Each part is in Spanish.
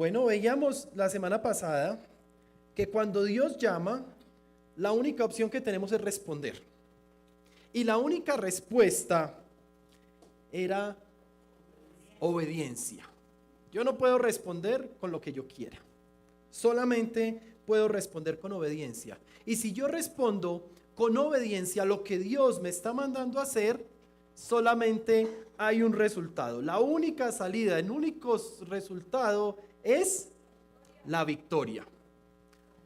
Bueno, veíamos la semana pasada que cuando Dios llama, la única opción que tenemos es responder. Y la única respuesta era obediencia. Yo no puedo responder con lo que yo quiera. Solamente puedo responder con obediencia. Y si yo respondo con obediencia a lo que Dios me está mandando a hacer, solamente hay un resultado. La única salida, el único resultado es la victoria.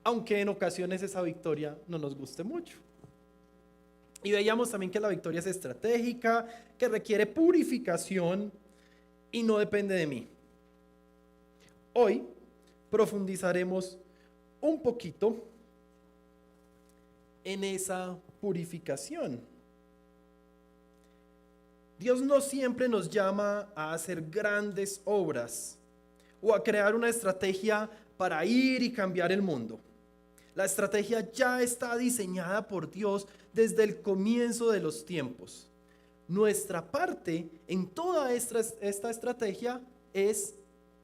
Aunque en ocasiones esa victoria no nos guste mucho. Y veíamos también que la victoria es estratégica, que requiere purificación y no depende de mí. Hoy profundizaremos un poquito en esa purificación. Dios no siempre nos llama a hacer grandes obras o a crear una estrategia para ir y cambiar el mundo. La estrategia ya está diseñada por Dios desde el comienzo de los tiempos. Nuestra parte en toda esta estrategia es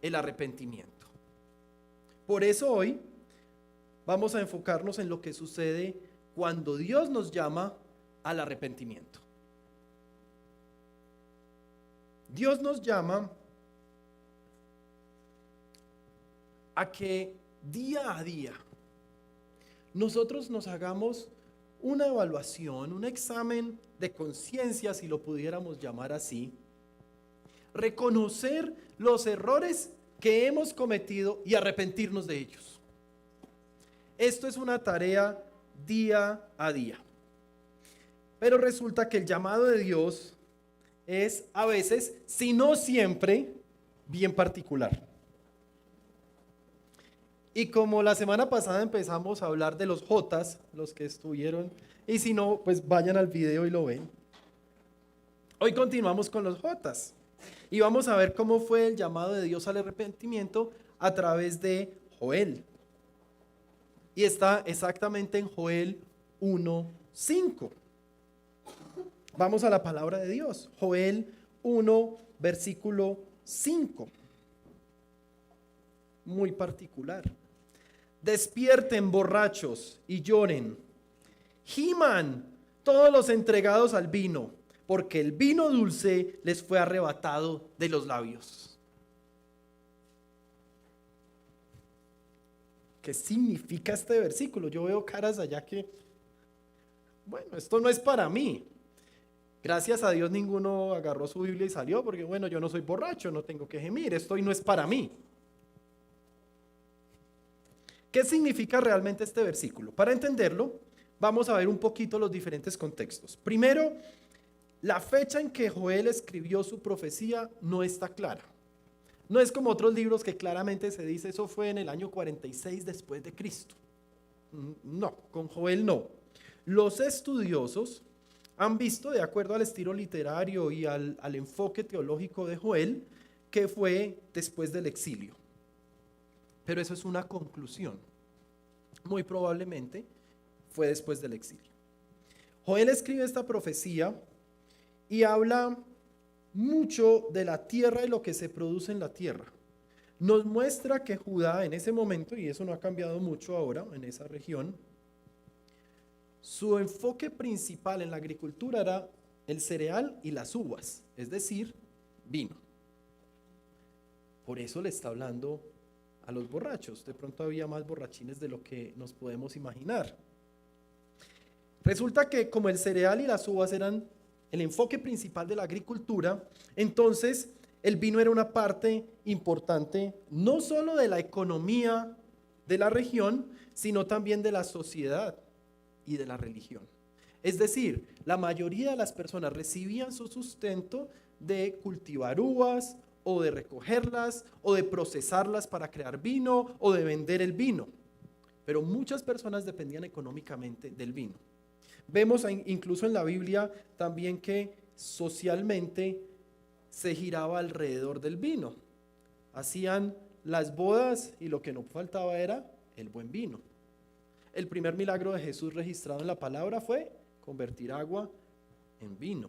el arrepentimiento. Por eso hoy vamos a enfocarnos en lo que sucede cuando Dios nos llama al arrepentimiento. Dios nos llama a que día a día nosotros nos hagamos una evaluación, un examen de conciencia, si lo pudiéramos llamar así, reconocer los errores que hemos cometido y arrepentirnos de ellos. Esto es una tarea día a día. Pero resulta que el llamado de Dios es a veces, si no siempre, bien particular. Y como la semana pasada empezamos a hablar de los Jotas, los que estuvieron, y si no, pues vayan al video y lo ven. Hoy continuamos con los Jotas y vamos a ver cómo fue el llamado de Dios al arrepentimiento a través de Joel. Y está exactamente en Joel 1:5. Vamos a la palabra de Dios. Joel 1, versículo 5. Muy particular. Despierten, borrachos, y lloren. Giman todos los entregados al vino, porque el vino dulce les fue arrebatado de los labios. ¿Qué significa este versículo? Yo veo caras allá que, bueno, esto no es para mí. Gracias a Dios ninguno agarró su Biblia y salió, porque bueno, yo no soy borracho, no tengo que gemir, esto no es para mí. ¿Qué significa realmente este versículo? Para entenderlo, vamos a ver un poquito los diferentes contextos. Primero, la fecha en que Joel escribió su profecía no está clara. No es como otros libros que claramente se dice eso fue en el año 46 después de Cristo. No, con Joel no. Los estudiosos han visto, de acuerdo al estilo literario y al enfoque teológico de Joel, que fue después del exilio. Pero eso es una conclusión. Muy probablemente fue después del exilio. Joel escribe esta profecía y habla mucho de la tierra y lo que se produce en la tierra. Nos muestra que Judá en ese momento, y eso no ha cambiado mucho ahora en esa región, su enfoque principal en la agricultura era el cereal y las uvas, es decir, vino. Por eso le está hablando a los borrachos. De pronto había más borrachines de lo que nos podemos imaginar. Resulta que como el cereal y las uvas eran el enfoque principal de la agricultura, entonces el vino era una parte importante no solo de la economía de la región, sino también de la sociedad y de la religión. Es decir, la mayoría de las personas recibían su sustento de cultivar uvas, o de recogerlas, o de procesarlas para crear vino, o de vender el vino. Pero muchas personas dependían económicamente del vino. Vemos incluso en la Biblia también que socialmente se giraba alrededor del vino. Hacían las bodas y lo que no faltaba era el buen vino. El primer milagro de Jesús registrado en la palabra fue convertir agua en vino.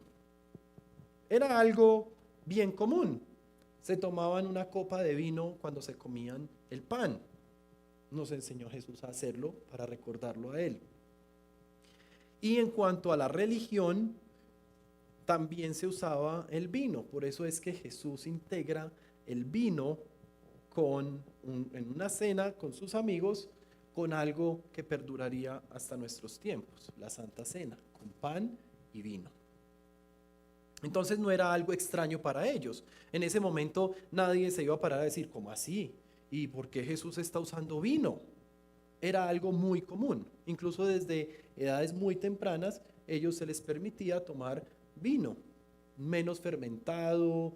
Era algo bien común. se tomaban una copa de vino cuando se comían el pan. Nos enseñó Jesús a hacerlo para recordarlo a Él. Y en cuanto a la religión, también se usaba el vino. Por eso es que Jesús integra el vino en una cena con sus amigos, con algo que perduraría hasta nuestros tiempos, la Santa Cena, con pan y vino. Entonces no era algo extraño para ellos. En ese momento nadie se iba a parar a decir, ¿cómo así? ¿Y por qué Jesús está usando vino? Era algo muy común. Incluso desde edades muy tempranas, ellos se les permitía tomar vino, menos fermentado,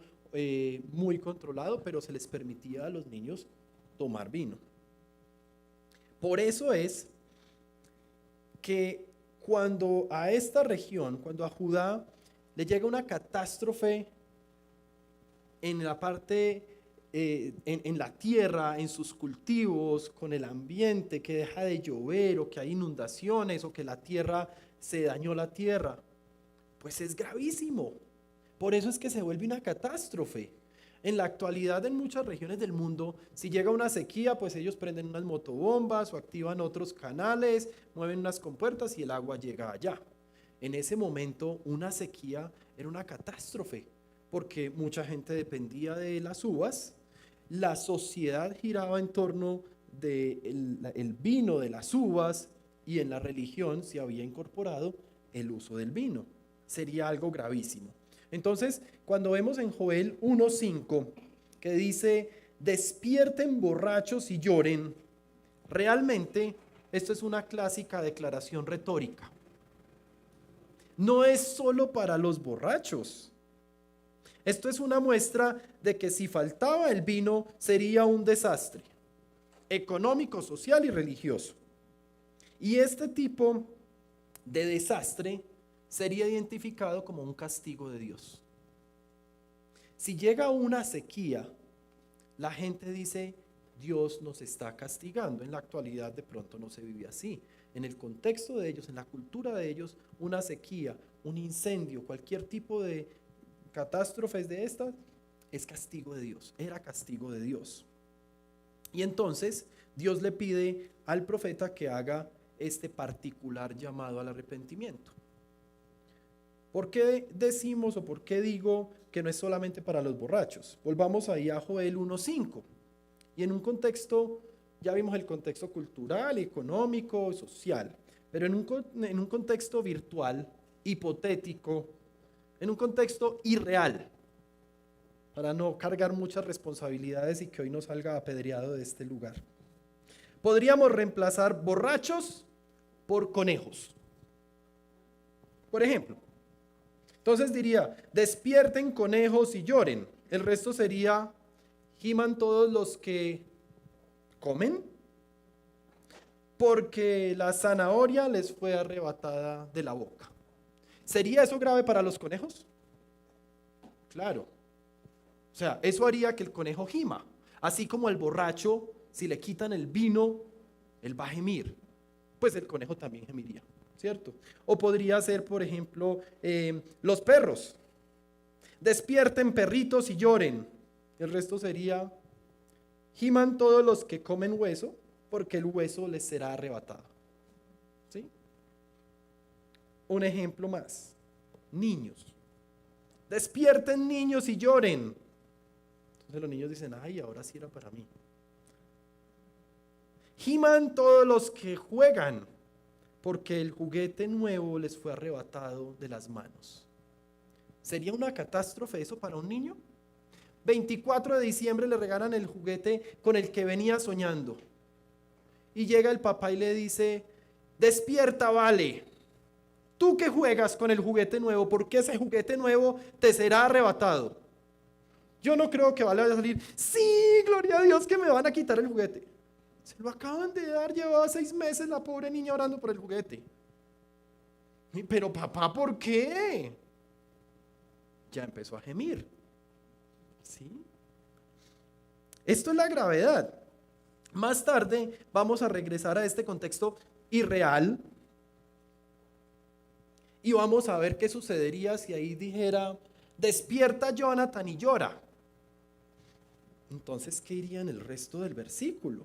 muy controlado, pero se les permitía a los niños tomar vino. Por eso es que cuando a esta región, cuando a Judá le llega una catástrofe en la parte, en la tierra, en sus cultivos, con el ambiente, que deja de llover o que hay inundaciones o que la tierra se dañó la tierra, pues es gravísimo. Por eso es que se vuelve una catástrofe. En la actualidad, en muchas regiones del mundo, si llega una sequía, pues ellos prenden unas motobombas o activan otros canales, mueven unas compuertas y el agua llega allá. En ese momento, una sequía era una catástrofe, porque mucha gente dependía de las uvas, la sociedad giraba en torno del vino de las uvas y en la religión se había incorporado el uso del vino. Sería algo gravísimo. Entonces, cuando vemos en Joel 1:5 que dice, despierten borrachos y lloren, realmente esto es una clásica declaración retórica. No es solo para los borrachos. Esto es una muestra de que si faltaba el vino sería un desastre económico, social y religioso. Y este tipo de desastre sería identificado como un castigo de Dios. Si llega una sequía, la gente dice, Dios nos está castigando. En la actualidad de pronto no se vive así. En el contexto de ellos, en la cultura de ellos, una sequía, un incendio, cualquier tipo de catástrofes de estas, es castigo de Dios, era castigo de Dios. Y entonces Dios le pide al profeta que haga este particular llamado al arrepentimiento. ¿Por qué decimos o por qué digo que no es solamente para los borrachos? Volvamos ahí a Joel 1:5. Y en un contexto, ya vimos el contexto cultural, económico, social, pero en un contexto virtual, hipotético, en un contexto irreal, para no cargar muchas responsabilidades y que hoy no salga apedreado de este lugar. Podríamos reemplazar borrachos por conejos. Por ejemplo, entonces diría, despierten conejos y lloren. El resto sería, giman todos los que comen, porque la zanahoria les fue arrebatada de la boca. ¿Sería eso grave para los conejos? Claro. O sea, eso haría que el conejo gima. Así como el borracho, si le quitan el vino, él va a gemir. Pues el conejo también gemiría, ¿cierto? O podría ser, por ejemplo, los perros. Despierten perritos y lloren. El resto sería, giman todos los que comen hueso, porque el hueso les será arrebatado. ¿Sí? Un ejemplo más. Niños. Despierten niños y lloren. Entonces los niños dicen, ay, ahora sí era para mí. Giman todos los que juegan, porque el juguete nuevo les fue arrebatado de las manos. ¿Sería una catástrofe eso para un niño? 24 de diciembre le regalan el juguete con el que venía soñando. Y llega el papá y le dice, despierta, vale. Tú que juegas con el juguete nuevo, porque ese juguete nuevo te será arrebatado. Yo no creo que vaya a salir, sí, gloria a Dios que me van a quitar el juguete. Se lo acaban de dar, llevaba 6 meses la pobre niña orando por el juguete. Pero papá, ¿por qué? Ya empezó a gemir. ¿Sí? Esto es la gravedad. Más tarde vamos a regresar a este contexto irreal y vamos a ver qué sucedería si ahí dijera, despierta Jonathan y llora. Entonces, ¿qué iría en el resto del versículo?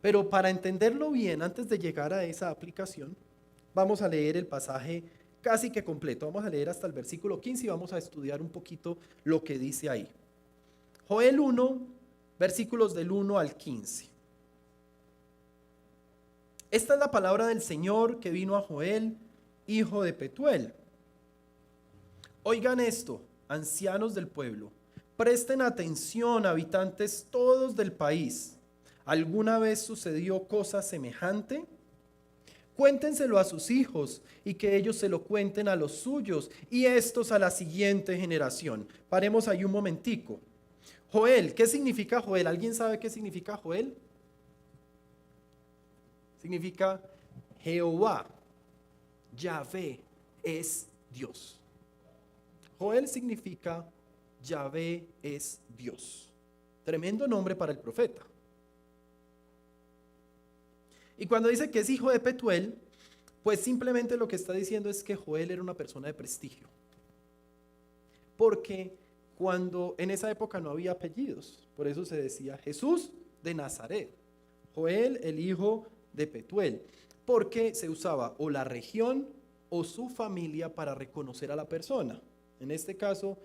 Pero para entenderlo bien, antes de llegar a esa aplicación, vamos a leer el pasaje casi que completo. Vamos a leer hasta el versículo 15 y vamos a estudiar un poquito lo que dice ahí. Joel 1, versículos del 1 al 15. Esta es la palabra del Señor que vino a Joel, hijo de Petuel. Oigan esto, ancianos del pueblo, presten atención, habitantes todos del país. ¿Alguna vez sucedió cosa semejante? Cuéntenselo a sus hijos y que ellos se lo cuenten a los suyos y estos a la siguiente generación. Paremos ahí un momentico. Joel, ¿qué significa Joel? ¿Alguien sabe qué significa Joel? Significa Jehová, Yahvé es Dios. Joel significa Yahvé es Dios. Tremendo nombre para el profeta. Y cuando dice que es hijo de Petuel, pues simplemente lo que está diciendo es que Joel era una persona de prestigio. Porque cuando en esa época no había apellidos, por eso se decía Jesús de Nazaret, Joel el hijo de Petuel, porque se usaba o la región o su familia para reconocer a la persona. En este caso,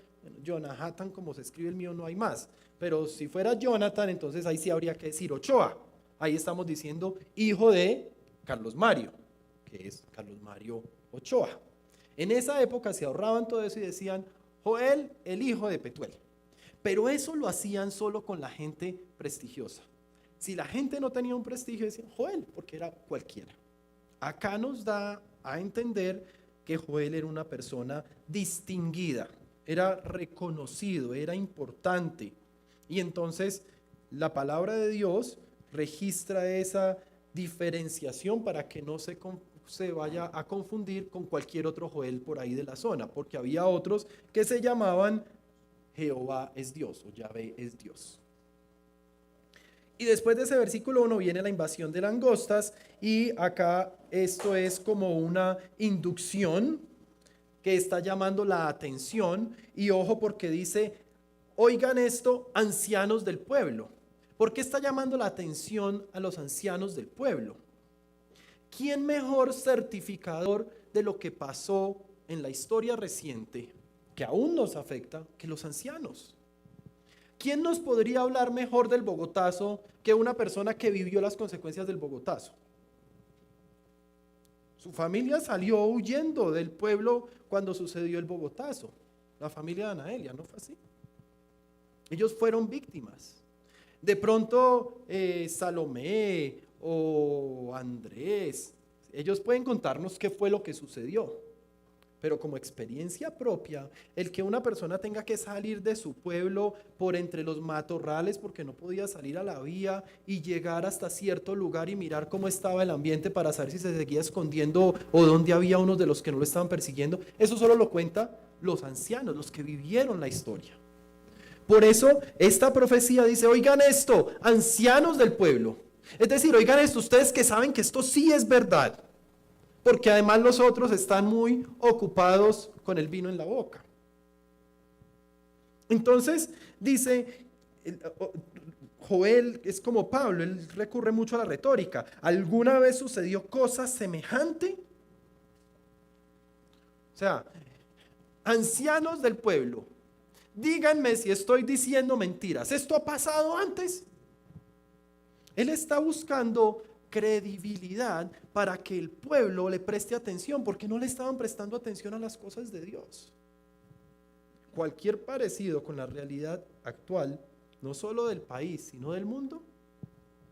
Jonathan, como se escribe el mío, no hay más, pero si fuera Jonathan, entonces ahí sí habría que decir Ochoa. Ahí estamos diciendo hijo de Carlos Mario, que es Carlos Mario Ochoa. En esa época se ahorraban todo eso y decían Joel, el hijo de Petuel. Pero eso lo hacían solo con la gente prestigiosa. Si la gente no tenía un prestigio, decían Joel, porque era cualquiera. Acá nos da a entender que Joel era una persona distinguida, era reconocido, era importante. Y entonces la palabra de Dios registra esa diferenciación para que no se vaya a confundir con cualquier otro Joel por ahí de la zona, porque había otros que se llamaban Jehová es Dios o Yahvé es Dios. Y después de ese versículo 1 viene la invasión de langostas y acá esto es como una inducción que está llamando la atención y ojo porque dice, oigan esto, ancianos del pueblo. ¿Por qué está llamando la atención a los ancianos del pueblo? ¿Quién mejor certificador de lo que pasó en la historia reciente, que aún nos afecta, que los ancianos? ¿Quién nos podría hablar mejor del Bogotazo que una persona que vivió las consecuencias del Bogotazo? Su familia salió huyendo del pueblo cuando sucedió el Bogotazo. La familia de Anaelia, ¿no fue así? Ellos fueron víctimas. De pronto Salomé o Andrés, ellos pueden contarnos qué fue lo que sucedió, pero como experiencia propia, el que una persona tenga que salir de su pueblo por entre los matorrales porque no podía salir a la vía y llegar hasta cierto lugar y mirar cómo estaba el ambiente para saber si se seguía escondiendo o dónde había unos de los que no lo estaban persiguiendo, eso solo lo cuentan los ancianos, los que vivieron la historia. Por eso esta profecía dice, oigan esto, ancianos del pueblo. Es decir, oigan esto, ustedes que saben que esto sí es verdad. Porque además los otros están muy ocupados con el vino en la boca. Entonces dice, Joel es como Pablo, él recurre mucho a la retórica. ¿Alguna vez sucedió cosa semejante? O sea, ancianos del pueblo. Díganme si estoy diciendo mentiras. ¿Esto ha pasado antes? Él está buscando credibilidad para que el pueblo le preste atención, porque no le estaban prestando atención a las cosas de Dios. Cualquier parecido con la realidad actual, no solo del país, sino del mundo,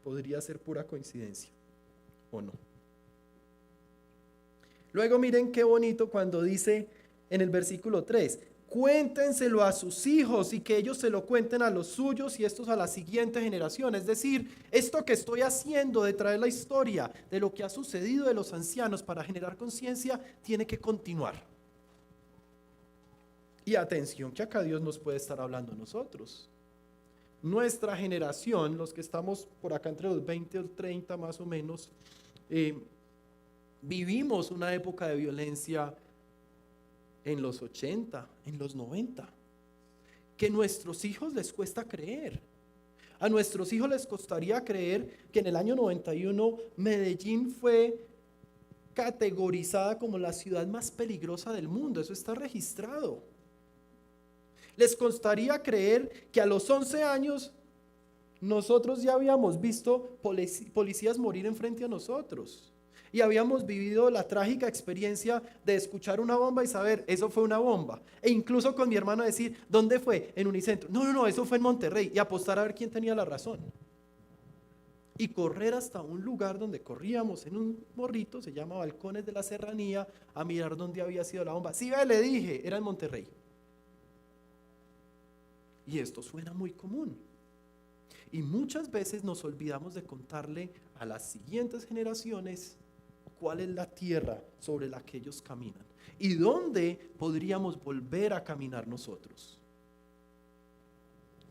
podría ser pura coincidencia, ¿o no? Luego miren qué bonito cuando dice en el versículo 3, cuéntenselo a sus hijos y que ellos se lo cuenten a los suyos y estos a la siguiente generación. Es decir, esto que estoy haciendo de traer la historia de lo que ha sucedido de los ancianos para generar conciencia, tiene que continuar. Y atención que acá Dios nos puede estar hablando a nosotros. Nuestra generación, los que estamos por acá entre los 20 o 30 más o menos, vivimos una época de violencia en los 80, en los 90. que nuestros hijos les cuesta creer. A nuestros hijos les costaría creer que en el año 91 Medellín fue categorizada como la ciudad más peligrosa del mundo. Eso está registrado. Les costaría creer que a los 11 años nosotros ya habíamos visto policías morir enfrente a nosotros. Y habíamos vivido la trágica experiencia de escuchar una bomba y saber, eso fue una bomba. E incluso con mi hermano decir, ¿dónde fue? En Unicentro. No, eso fue en Monterrey. Y apostar a ver quién tenía la razón. Y correr hasta un lugar donde corríamos en un morrito, se llama Balcones de la Serranía, a mirar dónde había sido la bomba. Sí, le dije, era en Monterrey. Y esto suena muy común. Y muchas veces nos olvidamos de contarle a las siguientes generaciones cuál es la tierra sobre la que ellos caminan y dónde podríamos volver a caminar nosotros.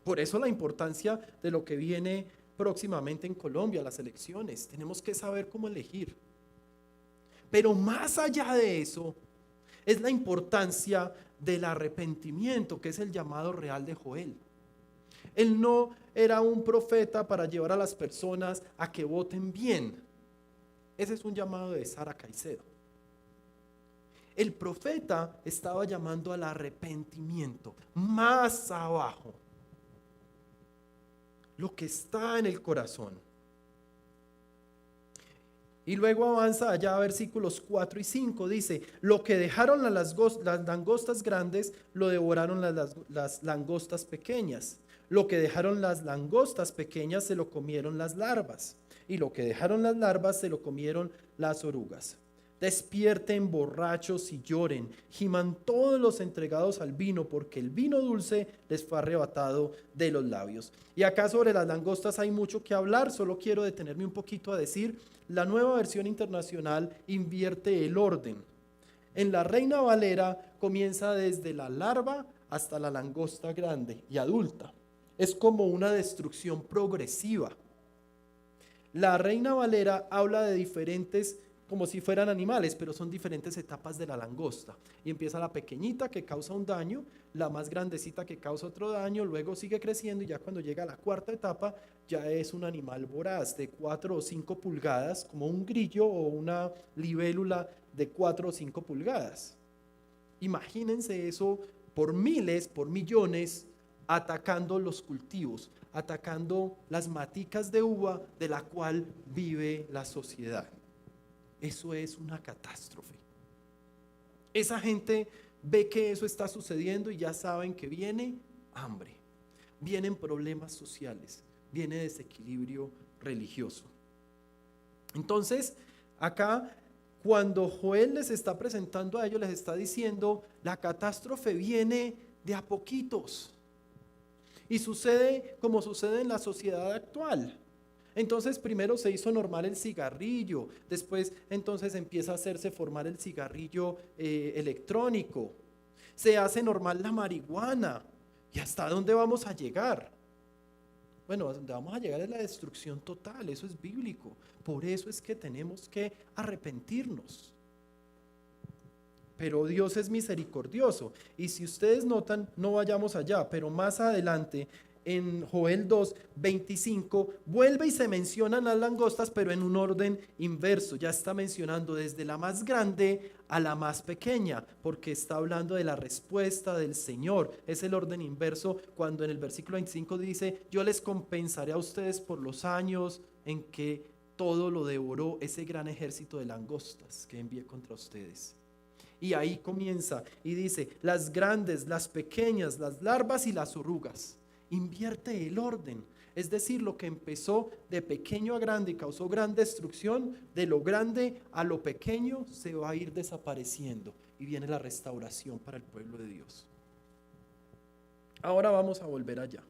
Por eso la importancia de lo que viene próximamente en Colombia, las elecciones. Tenemos que saber cómo elegir. Pero más allá de eso, es la importancia del arrepentimiento, que es el llamado real de Joel. Él no era un profeta para llevar a las personas a que voten bien. Ese es un llamado de Sara Caicedo. El profeta estaba llamando al arrepentimiento, más abajo. Lo que está en el corazón. Y luego avanza allá a versículos 4 y 5, dice, lo que dejaron las langostas grandes, lo devoraron las langostas pequeñas. Lo que dejaron las langostas pequeñas, se lo comieron las larvas. Y lo que dejaron las larvas, se lo comieron las orugas. Despierten, borrachos, y lloren. Giman todos los entregados al vino, porque el vino dulce les fue arrebatado de los labios. Y acá sobre las langostas hay mucho que hablar. Solo quiero detenerme un poquito a decir, la Nueva Versión Internacional invierte el orden. En la Reina Valera comienza desde la larva hasta la langosta grande y adulta. Es como una destrucción progresiva. La Reina Valera habla de diferentes, como si fueran animales, pero son diferentes etapas de la langosta. Y empieza la pequeñita que causa un daño, la más grandecita que causa otro daño, luego sigue creciendo y ya cuando llega a la cuarta etapa ya es un animal voraz de 4 o 5 pulgadas, como un grillo o una libélula de 4 o 5 pulgadas. Imagínense eso por miles, por millones, atacando los cultivos, atacando las maticas de uva de la cual vive la sociedad. Eso es una catástrofe. Esa gente ve que eso está sucediendo y ya saben que viene hambre, vienen problemas sociales, viene desequilibrio religioso. Entonces, acá cuando Joel les está presentando a ellos, les está diciendo, la catástrofe viene de a poquitos. Y sucede como sucede en la sociedad actual. Entonces primero se hizo normal el cigarrillo, después entonces empieza a hacerse formar el cigarrillo electrónico, se hace normal la marihuana. ¿Y hasta dónde vamos a llegar? Bueno, a donde vamos a llegar es la destrucción total, eso es bíblico. Por eso es que tenemos que arrepentirnos. Pero Dios es misericordioso. Y si ustedes notan, no vayamos allá, pero más adelante, en Joel 2:25, vuelve y se mencionan las langostas, pero en un orden inverso. Ya está mencionando desde la más grande a la más pequeña, porque está hablando de la respuesta del Señor. Es el orden inverso cuando en el versículo 25 dice, yo les compensaré a ustedes por los años en que todo lo devoró ese gran ejército de langostas que envié contra ustedes. Y ahí comienza y dice, las grandes, las pequeñas, las larvas y las orugas. Invierte el orden. Es decir, lo que empezó de pequeño a grande y causó gran destrucción, de lo grande a lo pequeño se va a ir desapareciendo. Y viene la restauración para el pueblo de Dios. Ahora vamos a volver allá.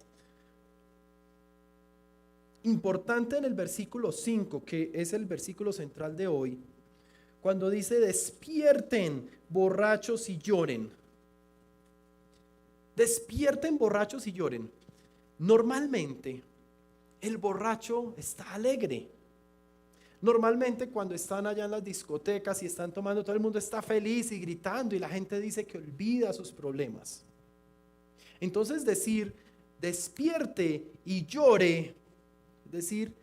Importante en el versículo 5, que es el versículo central de hoy, cuando dice despierten borrachos y lloren. Despierten borrachos y lloren. Normalmente el borracho está alegre. Normalmente cuando están allá en las discotecas y están tomando, todo el mundo está feliz y gritando y la gente dice que olvida sus problemas. Entonces decir, despierte y llore, es decir,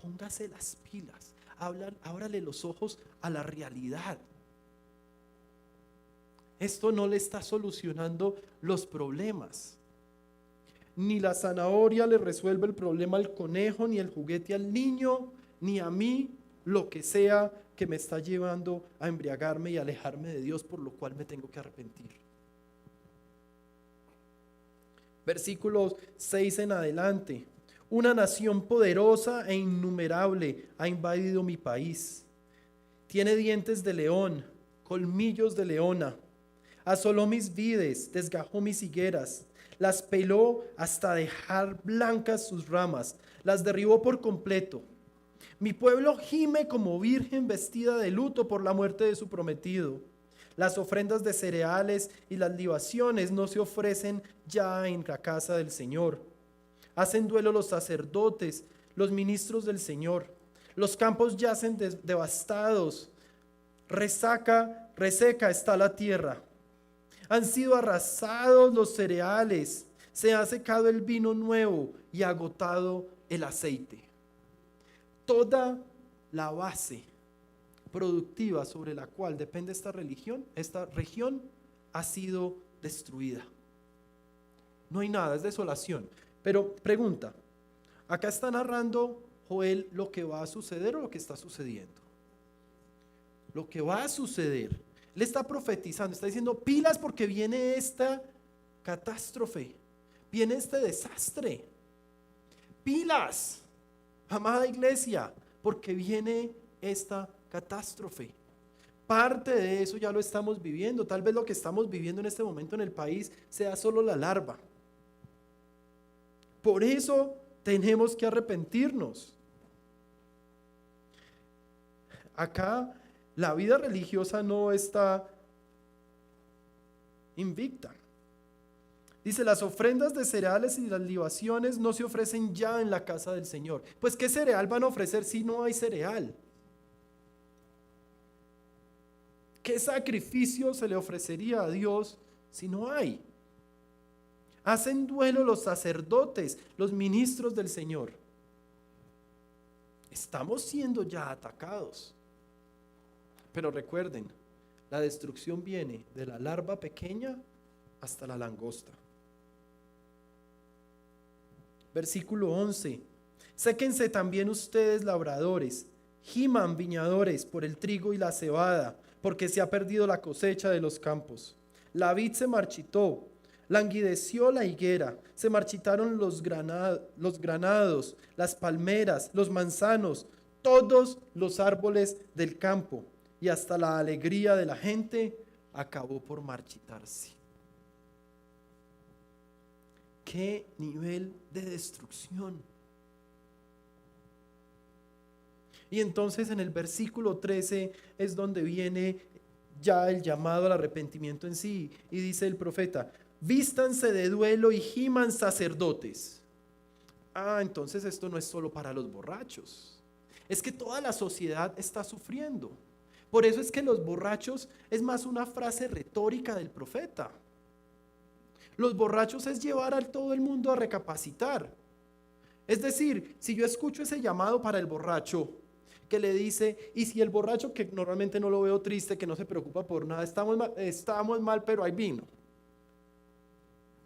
póngase las pilas, ábrale los ojos a la realidad. Esto no le está solucionando los problemas. Ni la zanahoria le resuelve el problema al conejo, ni el juguete al niño, ni a mí, lo que sea que me está llevando a embriagarme y alejarme de Dios, por lo cual me tengo que arrepentir. Versículos 6 en adelante. Una nación poderosa e innumerable ha invadido mi país. Tiene dientes de león, colmillos de leona. Asoló mis vides, desgajó mis higueras, las peló hasta dejar blancas sus ramas, las derribó por completo. Mi pueblo gime como virgen vestida de luto por la muerte de su prometido. Las ofrendas de cereales y las libaciones no se ofrecen ya en la casa del Señor. Hacen duelo los sacerdotes, los ministros del Señor. Los campos yacen devastados. Reseca está la tierra. Han sido arrasados los cereales, se ha secado el vino nuevo y agotado el aceite. Toda la base productiva sobre la cual depende esta región ha sido destruida. No hay nada, es desolación. Pero pregunta, ¿acá está narrando Joel lo que va a suceder o lo que está sucediendo? Lo que va a suceder. Le está profetizando, está diciendo pilas porque viene esta catástrofe, viene este desastre. Pilas, amada iglesia, porque viene esta catástrofe. Parte de eso ya lo estamos viviendo. Tal vez lo que estamos viviendo en este momento en el país sea solo la larva. Por eso tenemos que arrepentirnos. Acá la vida religiosa no está invicta. Dice, las ofrendas de cereales y las libaciones no se ofrecen ya en la casa del Señor. Pues ¿qué cereal van a ofrecer si no hay cereal? ¿Qué sacrificio se le ofrecería a Dios si no hay? Hacen duelo los sacerdotes, los ministros del Señor. Estamos siendo ya atacados. Pero recuerden, la destrucción viene de la larva pequeña hasta la langosta. Versículo 11. Séquense también ustedes labradores, giman viñadores por el trigo y la cebada, porque se ha perdido la cosecha de los campos. La vid se marchitó, languideció la higuera, se marchitaron los granados, las palmeras, los manzanos, todos los árboles del campo, y hasta la alegría de la gente acabó por marchitarse. ¿Qué nivel de destrucción? Y entonces en el versículo 13 es donde viene ya el llamado al arrepentimiento en sí. Y dice el profeta, vístanse de duelo y giman sacerdotes. Entonces esto no es solo para los borrachos. Es que toda la sociedad está sufriendo. Por eso es que los borrachos es más una frase retórica del profeta. Los borrachos es llevar a todo el mundo a recapacitar. Es decir, si yo escucho ese llamado para el borracho que le dice, y si el borracho, que normalmente no lo veo triste, que no se preocupa por nada, estamos mal, pero hay vino.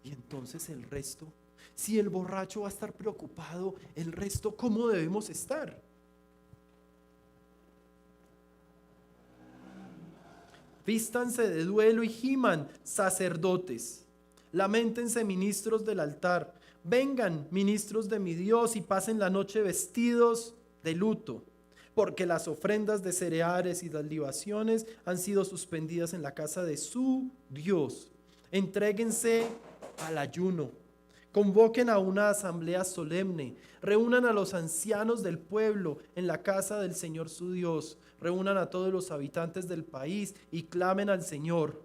Y entonces el resto, si el borracho va a estar preocupado, el resto, ¿cómo debemos estar? Vístanse de duelo y giman sacerdotes. Lamentense ministros del altar. Vengan ministros de mi Dios y pasen la noche vestidos de luto, porque las ofrendas de cereales y las libaciones han sido suspendidas en la casa de su Dios. Entréguense al ayuno. Convoquen a una asamblea solemne. Reúnan a los ancianos del pueblo en la casa del Señor su Dios. Reúnan a todos los habitantes del país y clamen al Señor.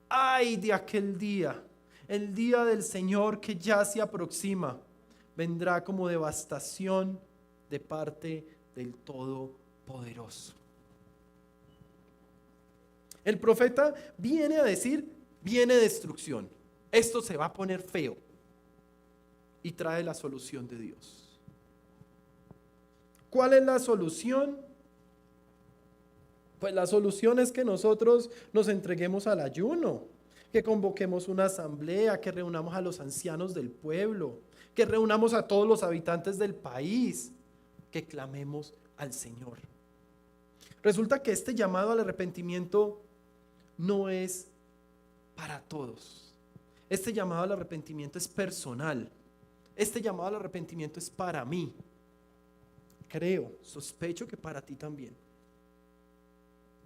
¡Ay de aquel día! El día del Señor que ya se aproxima. Vendrá como devastación de parte del Todopoderoso. El profeta viene a decir, viene destrucción. esto se va a poner feo. Y trae la solución de Dios. ¿Cuál es la solución? Pues la solución es que nosotros nos entreguemos al ayuno, que convoquemos una asamblea, que reunamos a los ancianos del pueblo, que reunamos a todos los habitantes del país, que clamemos al Señor. Resulta que este llamado al arrepentimiento no es para todos. Este llamado al arrepentimiento es personal. Este llamado al arrepentimiento es para mí. Creo, sospecho que para ti también.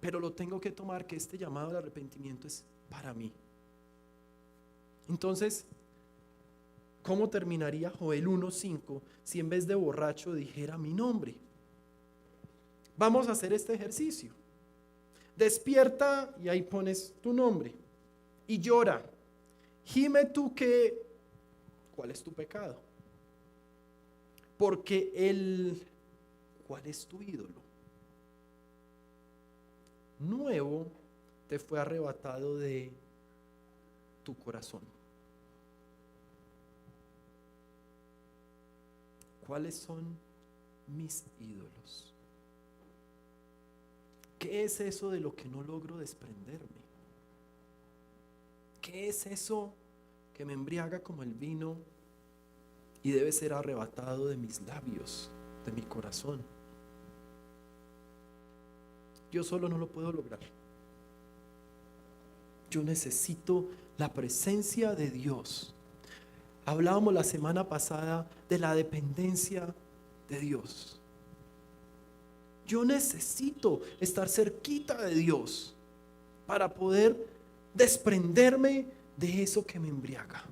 Pero lo tengo que tomar que este llamado al arrepentimiento es para mí. Entonces, ¿cómo terminaría Joel 1:5 si en vez de borracho dijera mi nombre? Vamos a hacer este ejercicio. Despierta y ahí pones tu nombre y llora. Gime tú que, ¿cuál es tu pecado? Porque ¿cuál es tu ídolo? Nuevo te fue arrebatado de tu corazón. ¿Cuáles son mis ídolos? ¿Qué es eso de lo que no logro desprenderme? ¿Qué es eso que me embriaga como el vino y debe ser arrebatado de mis labios, de mi corazón? Yo solo no lo puedo lograr. Yo necesito la presencia de Dios. Hablábamos la semana pasada de la dependencia de Dios. Yo necesito estar cerquita de Dios para poder desprenderme de eso que me embriaga.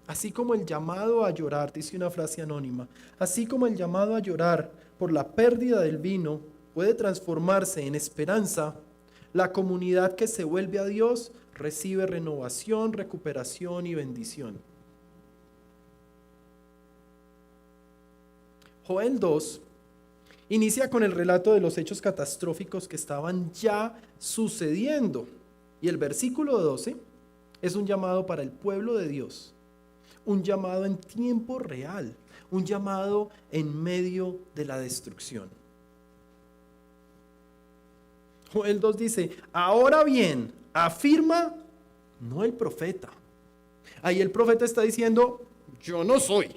Así como el llamado a llorar, dice una frase anónima, así como el llamado a llorar por la pérdida del vino puede transformarse en esperanza, la comunidad que se vuelve a Dios recibe renovación, recuperación y bendición. Joel 2 inicia con el relato de los hechos catastróficos que estaban ya sucediendo. Y el versículo 12 es un llamado para el pueblo de Dios. Un llamado en tiempo real, un llamado en medio de la destrucción. Joel 2 dice, ahora bien, afirma, no el profeta. Ahí el profeta está diciendo, yo no soy.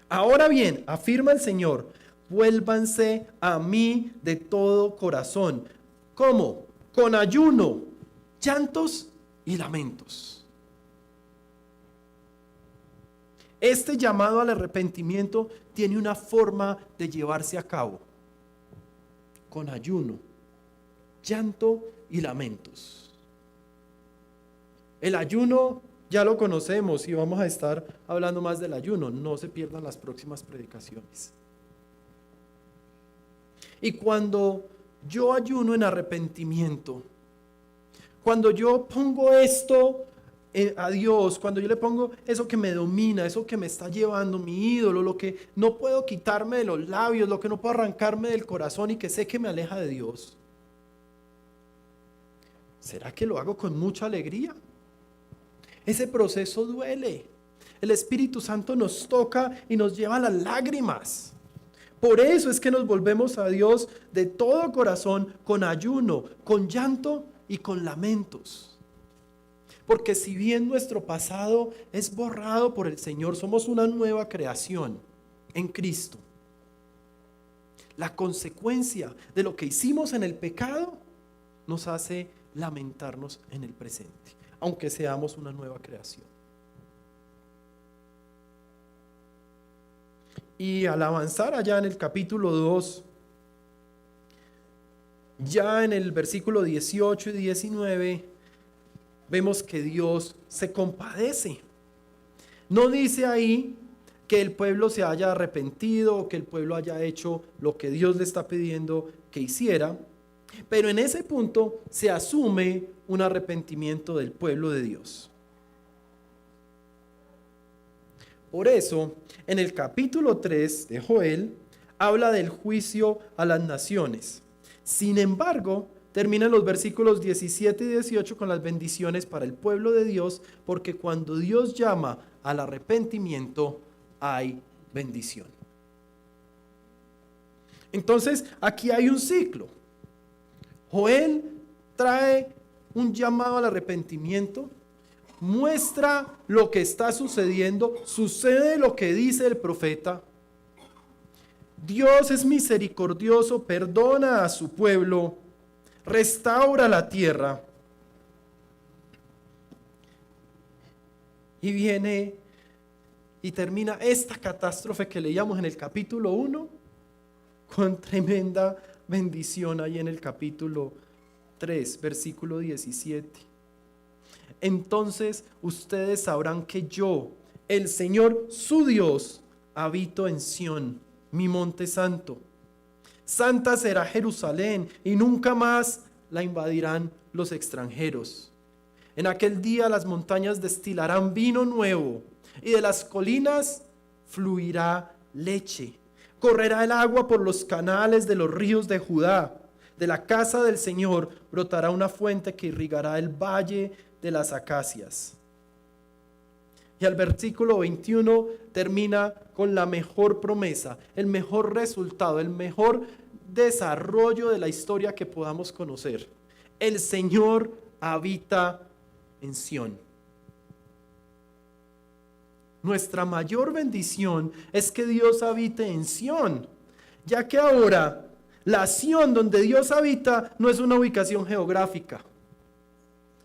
Ahora bien, afirma el Señor, vuélvanse a mí de todo corazón. ¿Cómo? Con ayuno, llantos y lamentos. Este llamado al arrepentimiento tiene una forma de llevarse a cabo. Con ayuno, llanto y lamentos. El ayuno ya lo conocemos y vamos a estar hablando más del ayuno. No se pierdan las próximas predicaciones. Y cuando yo ayuno en arrepentimiento, cuando yo pongo esto a Dios, cuando yo le pongo eso que me domina, eso que me está llevando, mi ídolo, lo que no puedo quitarme de los labios, lo que no puedo arrancarme del corazón y que sé que me aleja de Dios, ¿será que lo hago con mucha alegría? Ese proceso duele. El Espíritu Santo nos toca y nos lleva a las lágrimas. Por eso es que nos volvemos a Dios de todo corazón, con ayuno, con llanto y con lamentos. Porque si bien nuestro pasado es borrado por el Señor, somos una nueva creación en Cristo. La consecuencia de lo que hicimos en el pecado nos hace lamentarnos en el presente, aunque seamos una nueva creación. Y al avanzar allá en el capítulo 2, ya en el versículo 18 y 19, vemos que Dios se compadece. No dice ahí que el pueblo se haya arrepentido o que el pueblo haya hecho lo que Dios le está pidiendo que hiciera, pero en ese punto se asume un arrepentimiento del pueblo de Dios. Por eso, en el capítulo 3 de Joel, habla del juicio a las naciones. Sin embargo, termina en los versículos 17 y 18 con las bendiciones para el pueblo de Dios, porque cuando Dios llama al arrepentimiento, hay bendición. Entonces, aquí hay un ciclo. Joel trae un llamado al arrepentimiento, muestra lo que está sucediendo, sucede lo que dice el profeta. Dios es misericordioso, perdona a su pueblo, restaura la tierra. Y viene y termina esta catástrofe que leíamos en el capítulo 1 con tremenda bendición ahí en el capítulo 3, versículo 17. Entonces ustedes sabrán que yo, el Señor su Dios, habito en Sión, mi monte santo. Santa será Jerusalén y nunca más la invadirán los extranjeros. En aquel día las montañas destilarán vino nuevo y de las colinas fluirá leche. Correrá el agua por los canales de los ríos de Judá. De la casa del Señor brotará una fuente que irrigará el valle de las acacias. Y al versículo 21 termina con la mejor promesa, el mejor resultado, el mejor desarrollo de la historia que podamos conocer. El Señor habita en Sión. Nuestra mayor bendición es que Dios habite en Sión, ya que ahora la Sión donde Dios habita no es una ubicación geográfica,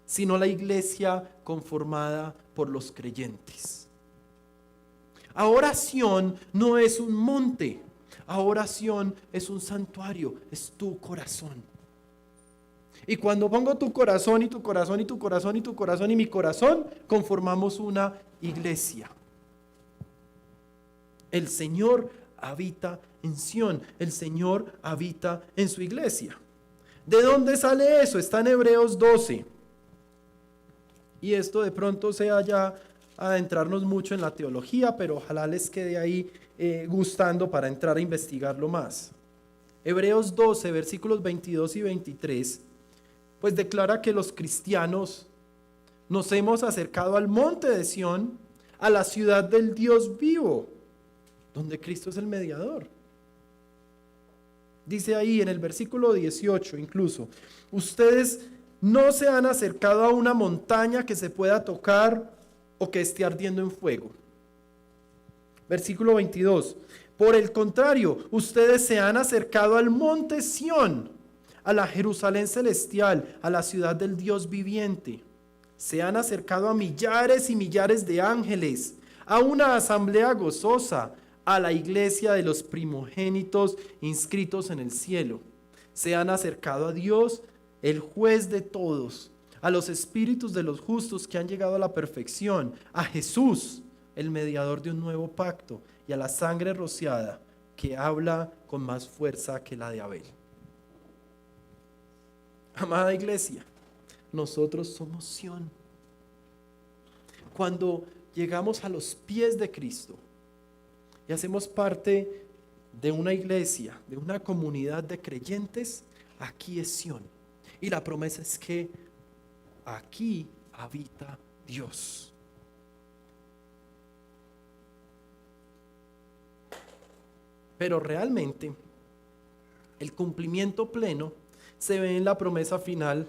sino la iglesia conformada por los creyentes. Ahora Sión no es un monte, ahora Sión es un santuario, es tu corazón. Y cuando pongo tu corazón y tu corazón y tu corazón y tu corazón y mi corazón, conformamos una iglesia. El Señor habita en Sión, el Señor habita en su iglesia. ¿De dónde sale eso? Está en Hebreos 12. Y esto de pronto sea ya adentrarnos mucho en la teología, pero ojalá les quede ahí gustando para entrar a investigarlo más. Hebreos 12, versículos 22 y 23, pues declara que los cristianos nos hemos acercado al monte de Sión, a la ciudad del Dios vivo, donde Cristo es el mediador. Dice ahí en el versículo 18 incluso, ustedes no se han acercado a una montaña que se pueda tocar o que esté ardiendo en fuego. Versículo 22, por el contrario, ustedes se han acercado al monte Sión, a la Jerusalén celestial, a la ciudad del Dios viviente. Se han acercado a millares y millares de ángeles, a una asamblea gozosa, a la iglesia de los primogénitos inscritos en el cielo. Se han acercado a Dios, el juez de todos, a los espíritus de los justos que han llegado a la perfección, a Jesús, el mediador de un nuevo pacto, y a la sangre rociada que habla con más fuerza que la de Abel. Amada iglesia, nosotros somos Sión. Cuando llegamos a los pies de Cristo y hacemos parte de una iglesia, de una comunidad de creyentes, aquí es Sión. Y la promesa es que aquí habita Dios. Pero realmente el cumplimiento pleno se ve en la promesa final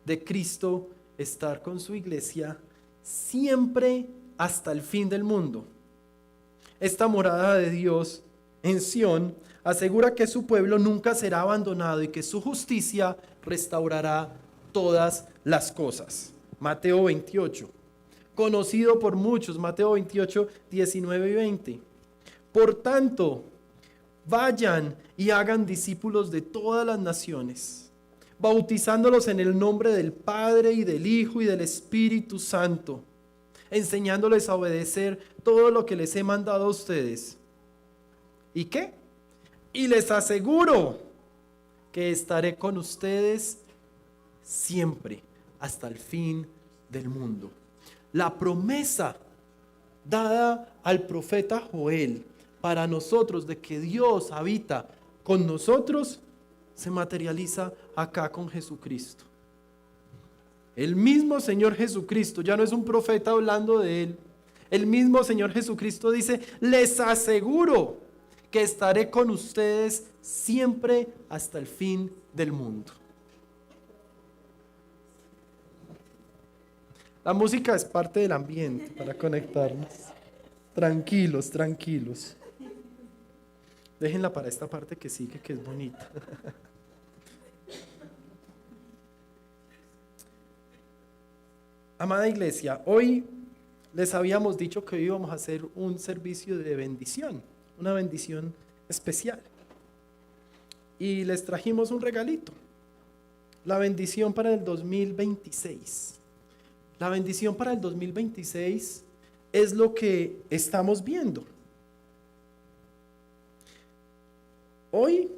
de Cristo estar con su iglesia siempre hasta el fin del mundo. Esta morada de Dios en Sión asegura que su pueblo nunca será abandonado y que su justicia restaurará todas las cosas. Mateo 28, conocido por muchos, Mateo 28, 19 y 20. Por tanto, vayan y hagan discípulos de todas las naciones, bautizándolos en el nombre del Padre y del Hijo y del Espíritu Santo, enseñándoles a obedecer todo lo que les he mandado a ustedes. ¿Y qué? Y les aseguro que estaré con ustedes siempre, hasta el fin del mundo. La promesa dada al profeta Joel para nosotros de que Dios habita con nosotros se materializa acá con Jesucristo. El mismo Señor Jesucristo, ya no es un profeta hablando de Él. El mismo Señor Jesucristo dice: les aseguro que estaré con ustedes siempre hasta el fin del mundo. La música es parte del ambiente para conectarnos. Tranquilos, tranquilos. Déjenla para esta parte que sigue, que es bonita. Amada iglesia, hoy les habíamos dicho que hoy íbamos a hacer un servicio de bendición, una bendición especial. Y les trajimos un regalito, la bendición para el 2026. La bendición para el 2026 es lo que estamos viendo. Hoy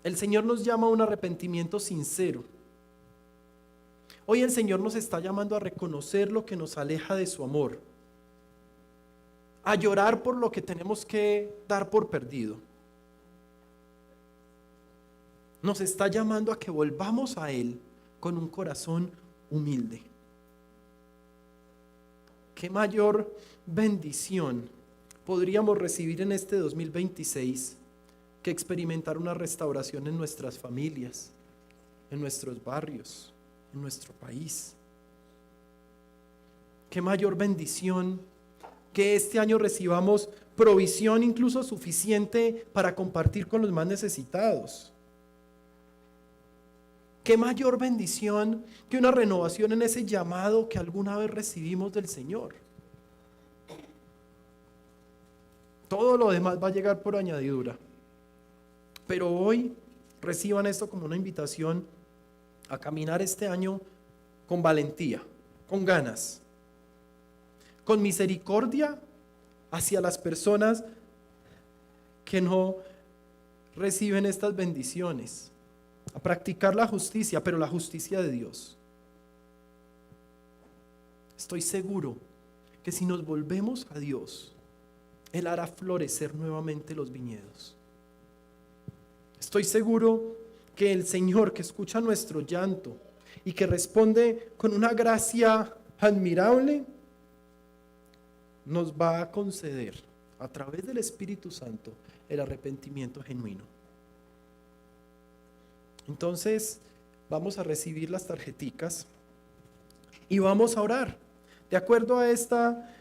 el Señor nos llama a un arrepentimiento sincero. Hoy el Señor nos está llamando a reconocer lo que nos aleja de su amor, a llorar por lo que tenemos que dar por perdido. Nos está llamando a que volvamos a Él con un corazón humilde. ¿Qué mayor bendición podríamos recibir en este 2026 que experimentar una restauración en nuestras familias, en nuestros barrios, en nuestro país? Qué mayor bendición que este año recibamos provisión incluso suficiente para compartir con los más necesitados. Qué mayor bendición que una renovación en ese llamado que alguna vez recibimos del Señor. Todo lo demás va a llegar por añadidura. Pero hoy reciban esto como una invitación a caminar este año con valentía, con ganas, con misericordia hacia las personas que no reciben estas bendiciones, a practicar la justicia, pero la justicia de Dios. Estoy seguro que si nos volvemos a Dios, Él hará florecer nuevamente los viñedos. Estoy seguro que el Señor, que escucha nuestro llanto y que responde con una gracia admirable, nos va a conceder a través del Espíritu Santo el arrepentimiento genuino. Entonces vamos a recibir las tarjeticas y vamos a orar de acuerdo a esta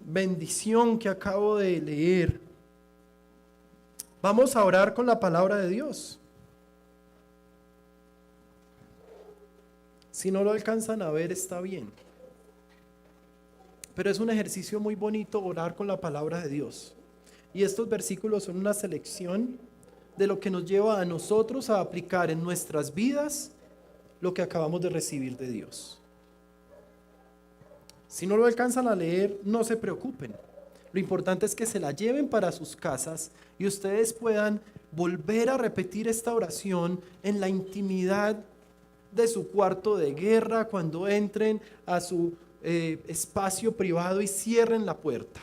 bendición que acabo de leer. Vamos a orar con la palabra de Dios. Si no lo alcanzan a ver, está bien. Pero es un ejercicio muy bonito orar con la palabra de Dios. Y estos versículos son una selección de lo que nos lleva a nosotros a aplicar en nuestras vidas lo que acabamos de recibir de Dios. Si no lo alcanzan a leer, no se preocupen. Lo importante es que se la lleven para sus casas y ustedes puedan volver a repetir esta oración en la intimidad de su cuarto de guerra, cuando entren a su espacio privado y cierren la puerta.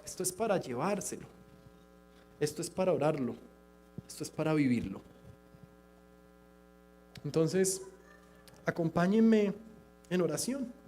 Esto es para llevárselo. Esto es para orarlo. Esto es para vivirlo. Entonces, acompáñenme en oración.